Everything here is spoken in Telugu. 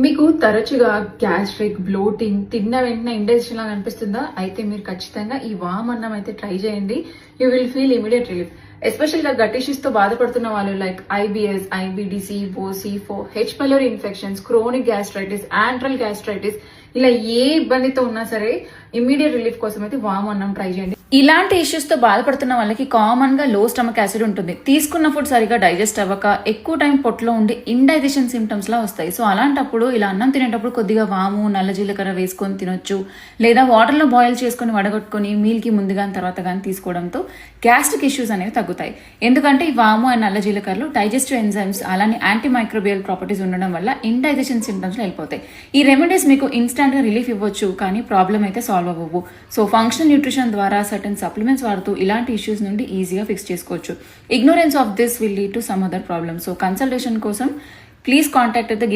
మీకు తరచుగా గ్యాస్ట్రిక్, బ్లోటింగ్, తిన్న వెంటనే ఇండైజెషన్ లాగా అనిపిస్తుందా? అయితే మీరు ఖచ్చితంగా ఈ వామ్ అన్నం అయితే ట్రై చేయండి. You will feel immediate relief. Especial గా గట్ ఇష్యూస్ తో బాధపడుతున్న వాళ్ళు లైక్ ఐబిఎస్, ఐబిడిసి, ఓసి4, H pylori infections, chronic gastritis, antral gastritis, ఇలా ఏ ఇబ్బందితో ఉన్నా సరే ఇమీడియట్ రిలీఫ్ కోసం అయితే వామ్ అన్నం ట్రై చేయండి. ఇలాంటి ఇష్యూస్ తో బాధపడుతున్న వాళ్ళకి కామన్ గా లో స్టమక్ యాసిడ్ ఉంటుంది. తీసుకున్న ఫుడ్ సరిగా డైజెస్ట్ అవ్వక ఎక్కువ టైం పొట్టలో ఉండి ఇండైజెషన్ సిమ్టమ్స్ లా వస్తాయి. సో అలాంటప్పుడు ఇలా అన్నం తినేటప్పుడు కొద్దిగా వాము, నల్ల జీలకర్ర వేసుకొని తినొచ్చు. లేదా వాటర్ లో బాయిల్ చేసుకుని వడగొట్టుకుని మీల్ కి ముందుగా తర్వాత కానీ తీసుకోవడంతో గ్యాస్ట్రిక్ ఇష్యూస్ అనేవి తగ్గుతాయి. ఎందుకంటే ఈ వాము అండ్ నల్ల జీలకర్రలు డైజెస్టివ్ ఎంజైమ్స్ అలానే యాంటీ మైక్రోబియల్ ప్రాపర్టీస్ ఉండడం వల్ల ఇండైజెషన్ సిమ్టమ్స్ వెళ్ళిపోతాయి. ఈ రెమెడీస్ మీకు ఇన్స్టాంట్ గా రిలీఫ్ ఇవ్వచ్చు, కానీ ప్రాబ్లం అయితే సాల్వ్ అవ్వవు. సో ఫంక్షనల్ న్యూట్రిషన్ ద్వారా సర్టన్ సప్లిమెంట్స్ వాడుతూ ఇలాంటి ఇష్యూస్ నుండి ఈజీగా ఫిక్స్ చేసుకోవచ్చు. Ignorance of this will lead to some other problem. So consultation కోసం ప్లీజ్ కాంటాక్ట్ ద